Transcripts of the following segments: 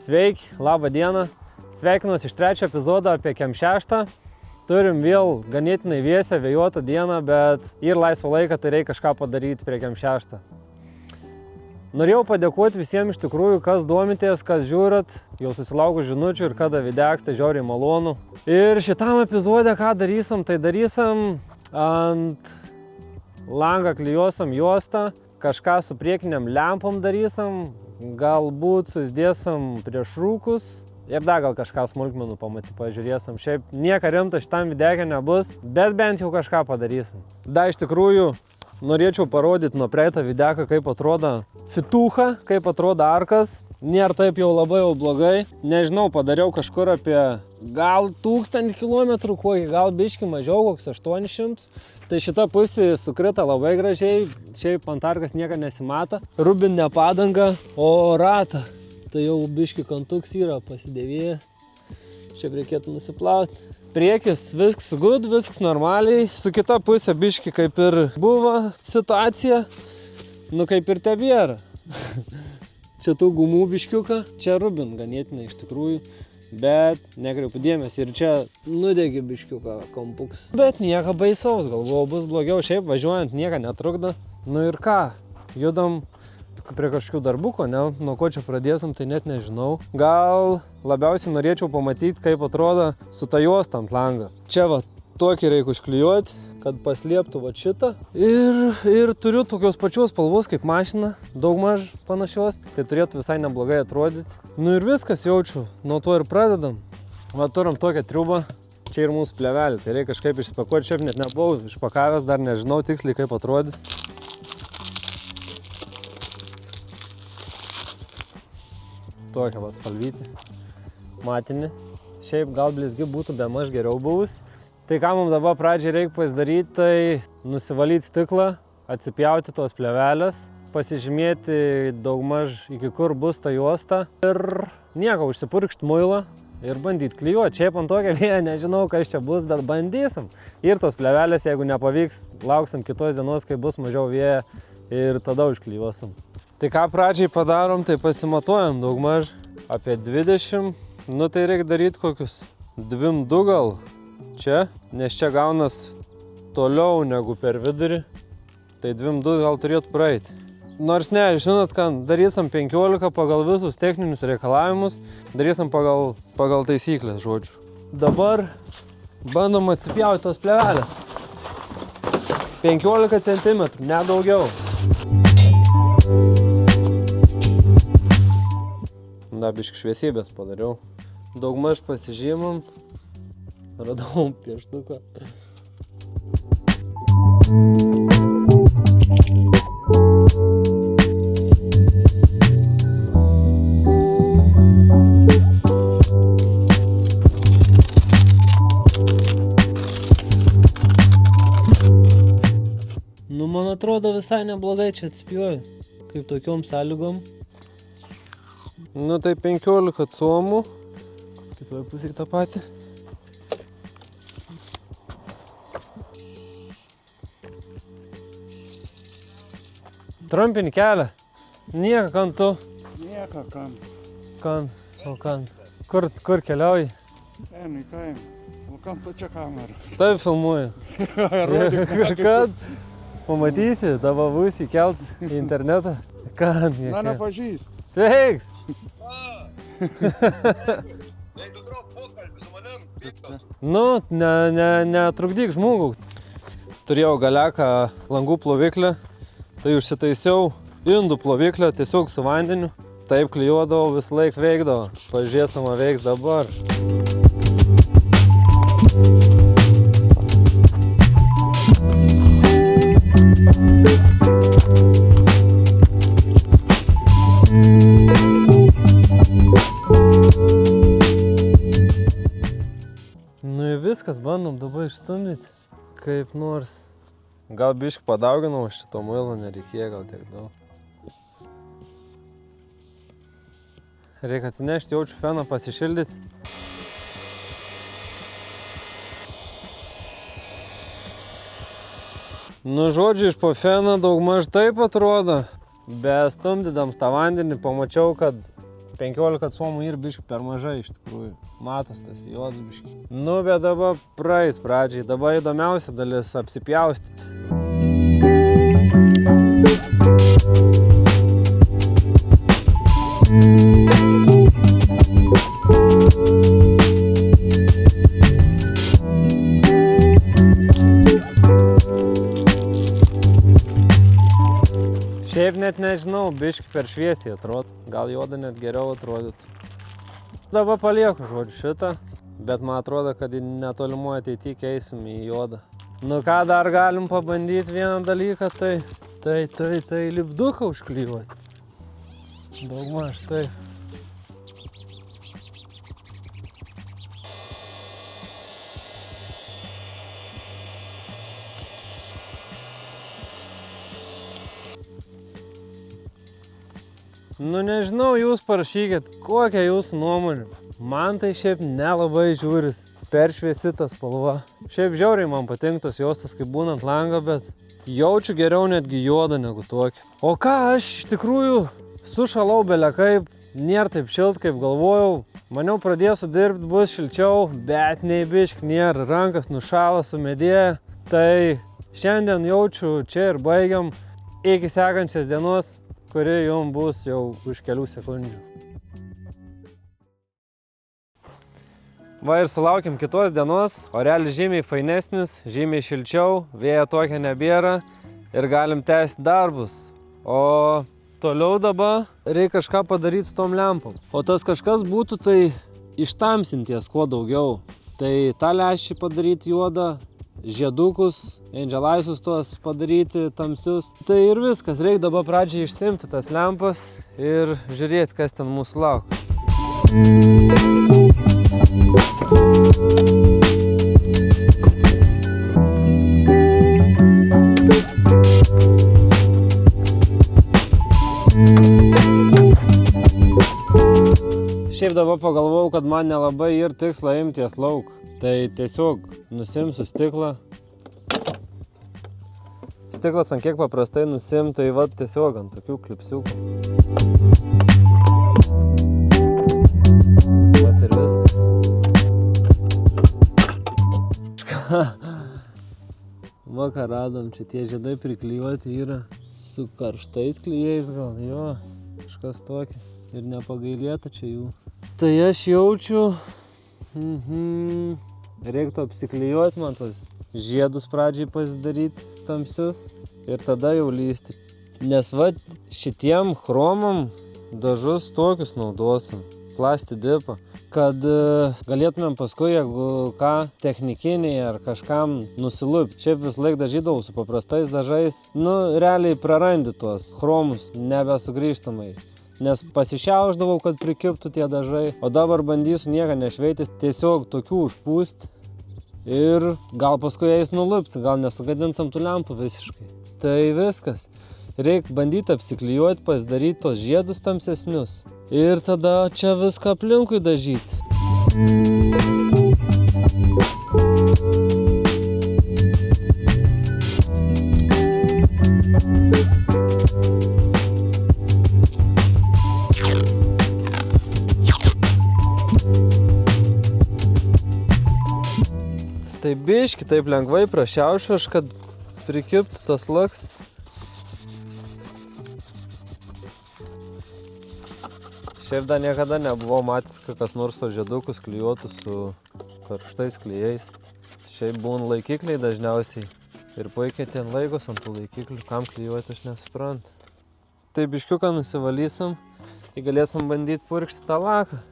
Sveiki, labą dieną. Sveikinuosi iš trečio epizodo apie Kem 6. Turim vėl ganėtinai vėsią, vėjuotą dieną, bet ir laisvo laiką, tai reikia kažką padaryti prie Kem 6. Norėjau padėkoti visiems iš tikrųjų, kas domitės, kas žiūrit, jau susilaukus žinučių ir kada videks, tai žiauriai malonu. Ir šitam epizode ką darysim, tai darysim ant langą klijuosim juostą, kažką su priekiniam lempom darysim, galbūt susidėsim prieš rūkus ir dar gal kažką smulkmenų pažiūrėsim. Šiaip nieko rimto šitam videke nebus, bet bent jau kažką padarysim. Dar iš tikrųjų norėčiau parodyti nuo praeitą videką, kaip atrodo fitucha, kaip atrodo arkas. Nėra taip jau labai jau blogai. Nežinau, padariau kažkur apie gal 1000 kilometrų, kokį gal biškį mažiau, koks 800. Tai šita pusė sukrita labai gražiai, šiaip ant arkas nieko nesimata. Rubinė padanga, o ratą, tai jau biškį kantuks yra pasidėvėjęs. Čia reikėtų nusiplauti. Priekis viskas good, viskas normaliai. Su kita pusė biškį kaip ir buvo situacija, nu kaip ir tebėra. Čia tų gumų biškiuką, čia rubin ganėtinai iš tikrųjų. Bet nekreipiu dėmesį ir čia nudegi biškiuką kampuks. Bet nieko baisaus, galvoju, bus blogiau, šiaip važiuojant nieko netrukdo. Nu ir ką, judam prie kažkokių darbuko, ne? Nuo ko čia pradėsim, tai net nežinau. Gal labiausiai norėčiau pamatyti, kaip atrodo su ta juosta ant langą. Čia va, tokį reikia užklijuoti, kad paslėptų va šitą. Ir turiu tokios pačios spalvos kaip mašina, daugmaž panašios. Tai turėtų visai neblogai atrodyti. Nu ir viskas jaučiu, nuo to ir pradedam. Va, turim tokią triubą. Čia ir mūsų plevelė, tai reikia kažkaip išspakuoti. Šiaip net nebuvau išpakavęs, dar nežinau tiksliai kaip atrodys. Tokia va spalvyti, matinė. Šiaip gal blizgi būtų bemaž geriau buvus. Tai ką mums dabar pradžiai reikia pasidaryti, tai nusivalyti stiklą, atsipjauti tos plevelės, pasižymėti daugmaž iki kur bus ta juosta ir nieko, užsipurkšti muilą ir bandyti klijuoti. Šiaip ant tokią vėją nežinau, kas čia bus, bet bandysim. Ir tos plevelės, jeigu nepavyks, lauksim kitos dienos, kai bus mažiau vėja ir tada užklijuosim. Tai ką pradžiai padarom, tai pasimatuojam daugmaž apie 20, nu tai reikia daryti kokius 2 gal. Čia, nes čia gaunas toliau negu per vidurį, tai 2 gal turėtų praeiti. Nors ne, žinot, ką, darysim 15 pagal visus techninius reikalavimus, darysim pagal taisyklės, žodžiu. Dabar bandom atsipjauti tos plevelės. 15 cm, ne daugiau. Da, biški šviesybės padariau. Daugmaž pasižymam. Radau pieštuką. Nu, man atrodo visai neblogai čia atspjoju, kaip tokiom sąlygom. Nu, tai 15 cm. Kitoje pusėje tą patį. Trumpinį kelią. Nieko kan tu. Nieko kan. Kan, o kan. Kur keliauji? Einu į kaimą. O kam tu čia kamera? Taip filmuoju. Kad pamatysi, tavo būsi kelts į internetą. Kan, Na, nepažįst. Sveiks! Jeigu drop pokalbį su manim, Nu, netrukdyk žmogų. Turėjau galeką langų ploviklę. Tai užsitaisiau indų ploviklę tiesiog su vandeniu. Taip klijuodavau, vis laik veikdavo. Pažiūrėsama veiks dabar. Nu ir viskas, bandom dabar išstumdyti kaip nors. Gal biškį padauginau, šito muilo nereikėjo gal tiek daug. Reikia atsinešti, jaučiu feną pasišildyti. Nu, žodžiu, iš po feną daugmaž taip atrodo. Bestumdydams tą vandenį pamačiau, kad 15 suomų ir biški per mažai iš tikrųjų. Matos tas juodas biški. Nu, bet dabar praeis pradžiai. Dabar įdomiausia dalis apsipjaustyti. Šiaip net nežinau, biški per šviesiai atrodo. Gal juoda net geriau atrodytų. Dabar palieku žodžiu šitą, bet man atrodo, kad netolimuoju ateityje keisim į juodą. Nu ką dar galim pabandyti vieną dalyką, tai lipduką užklijuoti. Daugmaž tai. Nu nežinau, jūs parašykit, kokia jūsų nuomonė. Man tai šiaip nelabai žiūris. Per šviesi ta spalva. Šiaip žiauriai man patinka tos juostos, kaip būnant langą, bet jaučiu geriau netgi juodą negu tokį. O ką aš iš tikrųjų sušalau belekaip, nėra taip šilt, kaip galvojau. Maniau pradėsiu dirbti, bus šilčiau, bet nei bišk nėra. Rankas nušala, sumedėja. Tai šiandien jaučiu čia ir baigiam. Iki sekančios dienos, kuri jums bus jau už kelių sekundžių. Va ir sulaukim kitos dienos, orelis žymiai fainesnis, žymiai šilčiau, vėjo tokia nebėra ir galim tęsti darbus. O toliau dabar reikia kažką padaryti su tom lempom. O tas kažkas būtų tai ištamsinties kuo daugiau. Tai tą lęšį padaryti juodą, žiedukus, angel-aisus tuos padaryti tamsius. Tai ir viskas, reikia dabar pradžiai išsimti tas lempas ir žiūrėti, kas ten mūsų laukia. Šiaip dabar pagalvojau, kad man nelabai ir tiksla imties lauk. Tai tiesiog nusimsiu stiklą. Stiklas ant kiek paprastai nusimti, tai va tiesiog ant tokių klipsiukų. Vat ir viskas. Va ką radom, čia tie žiedai priklijuoti yra su karštais klijais gal, jo, kažkas tokio. Ir nepagailėta čia jų. Tai aš jaučiu, reiktų apsiklijuoti man tos žiedus pradžiai pasidaryti tamsius ir tada jau lysti. Nes va šitiem chromam dažus tokius naudosim, plastidipą, kad galėtumėm paskui, jeigu ką, technikiniai ar kažkam nusilupti. Šiaip vis laik dažydavau su paprastais dažais, nu realiai prarandi tuos chromus nebesugrįžtamai. Nes pasišiauždavau, kad prikiptų tie dažai, o dabar bandysiu nieką nešveiti, tiesiog tokių užpūsti ir gal paskui eis nulupti, gal nesugadinsim tų lempų visiškai. Tai viskas. Reikia bandyti apsiklijuoti, pasidaryti tos žiedus tamsesnius ir tada čia viską aplinkui dažyti. Tai biški taip lengvai prašiaušiu aš, kad prikiptų tas laks. Šiaip dar niekada nebuvau matęs, kad kas nors tos žiedukus klijuotų su karštais klijais. Šiaip būna laikikliai dažniausiai ir puikiai ten laikos ant tų laikiklių, kam klijuoti aš nesuprantu. Tai biškiuką nusivalysim ir galėsim bandyti purkšti tą laką.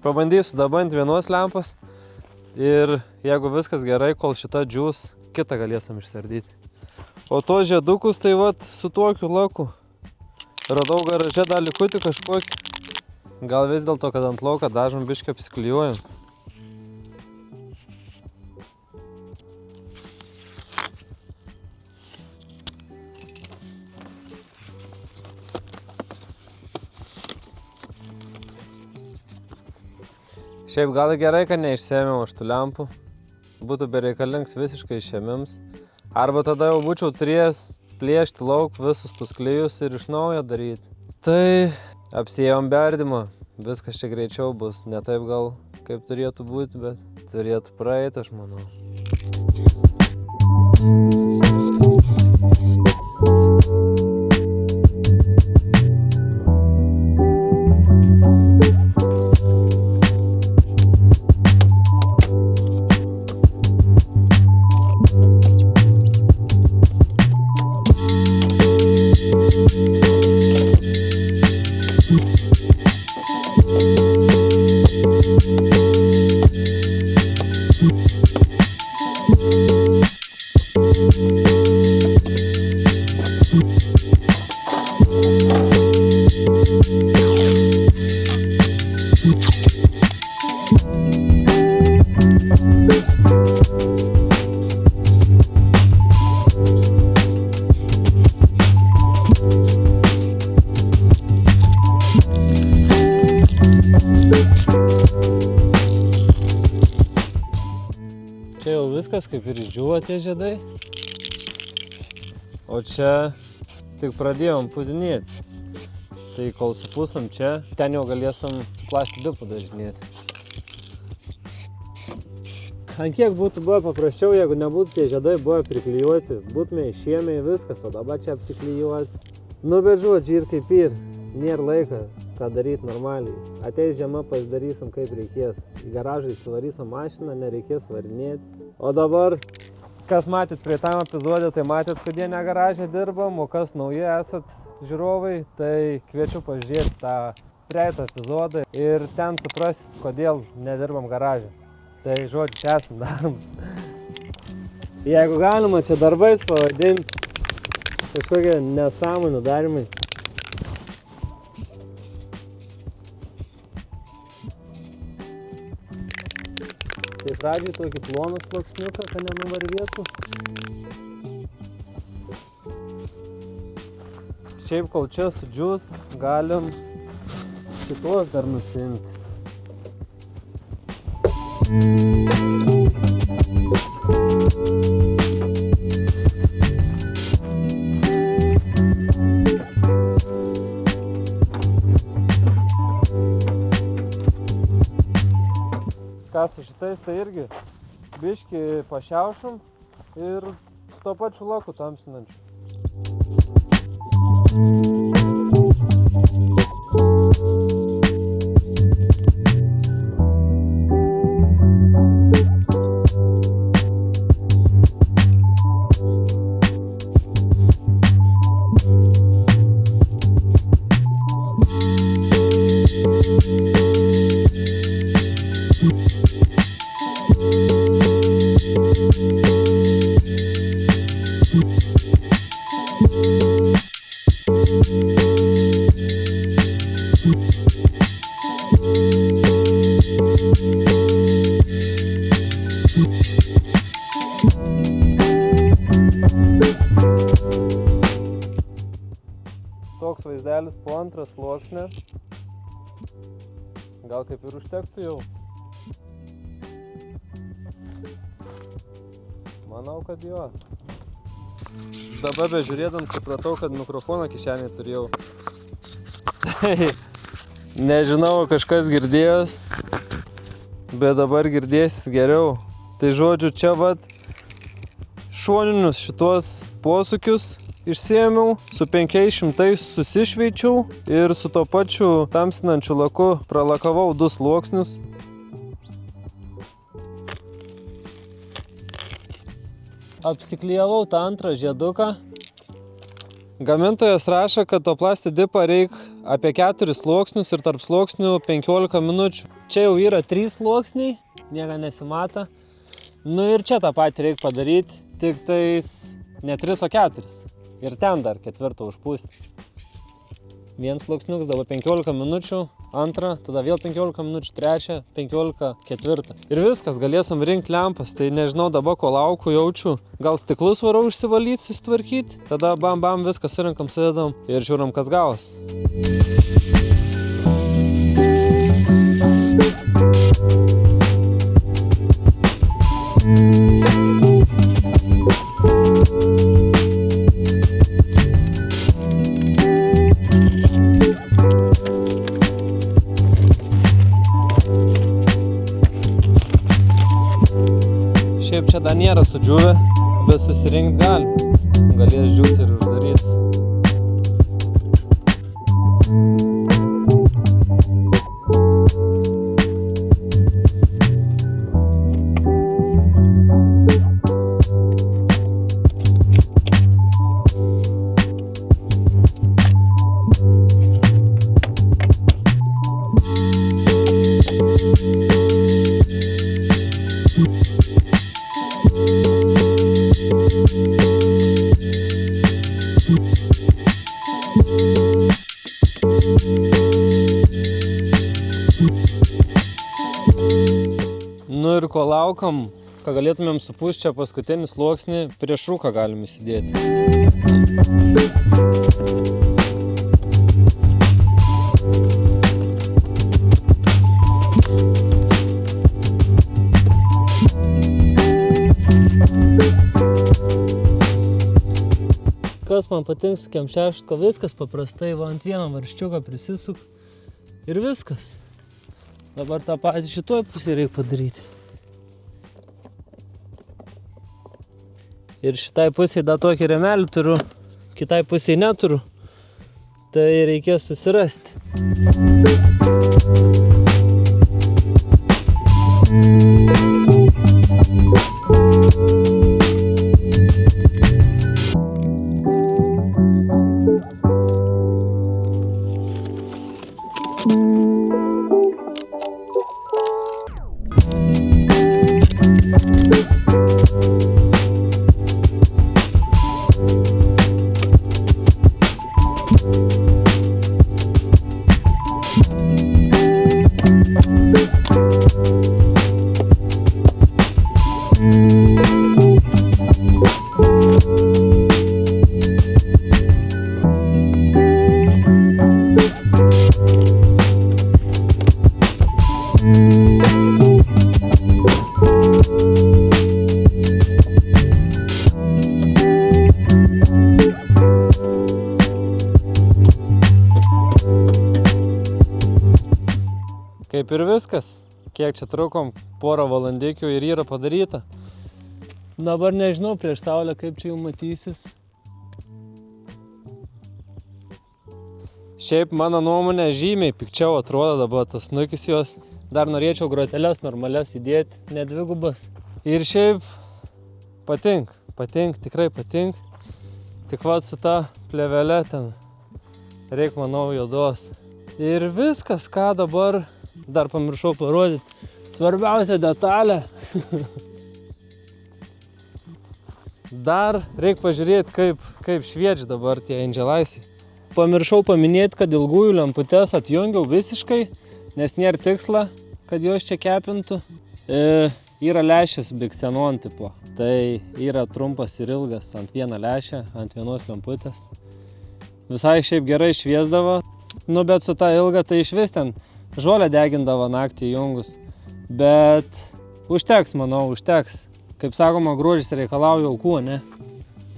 Pabandysiu dabar ant vienos lempos ir jeigu viskas gerai, kol šita džiūs, kitą galėsim išsardyti. O tos žiedukus tai vat su tokiu laku. Radau garaže dar likutį kažkokį. Gal vis dėlto, kad ant lauką dažom biškį apsiklijuojam. Šiaip gal gerai, kad neišsėmiau aš tų lempų. Būtų bereikalingas visiškai išėmims. Arba tada jau būčiau turėjęs plėšti lauk visus tus klijus ir iš naujo daryti. Tai apsiėjom be ardymo. Viskas čia greičiau bus. Ne taip gal kaip turėtų būti, bet turėtų praeiti, aš manau. Čia jau viskas, kaip ir išdžiūvo tie žiedai. O čia tik pradėjom pūdinėti. Tai kol supūsam čia, ten jau galėsim su plastidipu dažinėti. Ant kiek būtų buvę paprasčiau, jeigu nebūtų tie žiedai buvę priklijuoti, būtume išėmę viskas, o dabar čia apsiklijuoti. Nu bet žodžiu, ir kaip ir, nėra laiko, ką daryti normaliai. Ateis žiema, pasidarysim kaip reikės. Į garažą įsivarysim mašiną, nereikės varinėti. O dabar, kas matėt prie tam epizodė, tai matėt, kad jie ne garaže dirbam, o kas nauji esat žiūrovai, tai kviečiu pažiūrėti tą praeitą epizodą ir ten suprasit, kodėl nedirbam garaže. Tai žodžiu, čia esam darbas. Jeigu galima čia darbais pavadinti, kažkokie nesąmonių darimai. Tai pradžiai tokį ploną sluoksniuką, kad nenuvarvėtų. Šiaip kol čia sudžius, galim šitos dar nusiimti. Ką su šitais, tai irgi biškį pašiaušim ir tuo pačiu laku tamsinančiu. Toks vaizdelis po antrą sluoksnį. Gal kaip ir užtektų jau. Manau, kad jo. Dabar bežiūrėdam supratau, kad mikrofoną kišenėje turėjau. Nežinau, kažkas girdėjos, bet dabar girdėsis geriau. Tai žodžiu, čia vat šoninius šitos posūkius išsiėmiau, su 500 susišveičiau ir su to pačiu tamsinančiu laku pralakavau 2 sluoksnius. Apsiklijavau tą antrą žieduką. Gamintojas rašo, kad to plastidipą reikia apie 4 sluoksnius ir tarp sluoksnių 15 minučių. Čia jau yra 3 sluoksniai, nieko nesimata. Nu ir čia tą patį reikia padaryti, tik tais ne 3, o 4. Ir ten dar 4 užpūsti. 1 sluoksniukas, dabar 15 minučių, 2, tada vėl 15 minučių, 3, 15, 4. Ir viskas, galėsim rinkti lempas, tai nežinau dabar ko lauku, jaučiu. Gal stiklus varau išsivalyti, susitvarkyti, tada bam bam viską surinkam, sudedam ir žiūrim, kas gavos. Šiaip čia dar nėra sudžiūvę, bet susirinkt galim. Galės džiūti ir uždarys. Nu ir ko laukam, ką galėtumėm supūst čia paskutinį sluoksnį, prieš rūką galim įsidėti. Kas man patinka su Kemšešta, viskas paprastai, va ant vieno varščiuko prisisuk ir viskas. Dabar tą patį šitoj pusėje reikia padaryti. Ir šitai pusėje dar tokį rėmelį turiu, kitai pusėje neturiu, tai reikės susirasti. Kaip ir viskas, kiek čia trukom, porą valandikių ir yra padaryta. Dabar nežinau prieš saulę, kaip čia jau matysis. Šiaip mano nuomonė žymiai pikčiau atrodo dabar tas snukis jos. Dar norėčiau groteles normalias įdėti, ne dvigubas. Ir šiaip patink, tikrai patink. Tik vat su ta plėvele ten reik manau juodos. Ir viskas, ką dabar dar pamiršau parodyti. Svarbiausia detalė. Dar reik pažiūrėti, kaip šviečia dabar tie Angelaisiai. Pamiršau paminėti, kad ilgųjų lemputes atjungiau visiškai, nes nėra tiksla, kad jos čia kepintų. Yra lęšis Big Xenon tipo. Tai yra trumpas ir ilgas ant vieną lęšę, ant vienos lemputės. Visai šiaip gerai šviesdavo. Nu, bet su ta ilga tai išvis ten žolę degindavo naktį įjungus. Bet užteks, manau, užteks. Kaip sakoma, grožis reikalauja aukų, ne?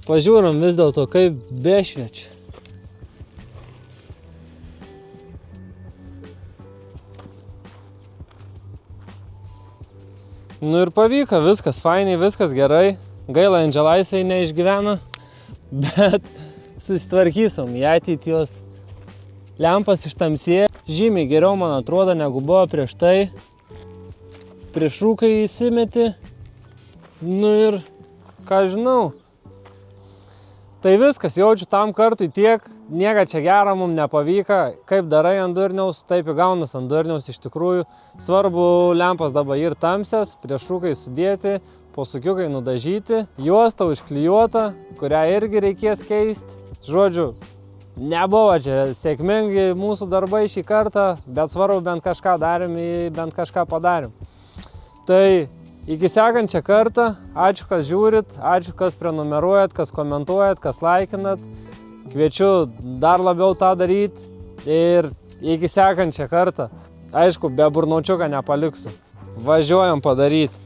Pažiūrim vis dėlto, kaip bešviečia. Nu ir pavyko, viskas fainiai, viskas gerai. Gaila, Angelaisiai neišgyvena, bet susitvarkysim, į ateitį jos. Lempas ištamsėjo, žymiai geriau man atrodo, negu buvo prieš tai. Prieš rūką įsimeti. Nu ir, ką žinau. Tai viskas, jaučiu tam kartui tiek, nieko čia gero mums nepavyko. Kaip darai ant durniaus, taip įgaunas ant durniaus iš tikrųjų. Svarbu lempas dabar ir tamsias, prieš rūkai sudėti, posukiukai nudažyti. Juosta užklijuota, kurią irgi reikės keisti. Žodžiu, nebuvo čia sėkmingi mūsų darbai šį kartą, bet svarbu bent kažką darėm, bent kažką padarėm. Tai iki sekančią kartą, ačiū, kas žiūrit, ačiū, kas prenumeruojat, kas komentuojat, kas laikinat. Kviečiu dar labiau tą daryti ir iki sekančią kartą. Aišku, be burnaučiuką nepaliksiu. Važiuojam padaryti.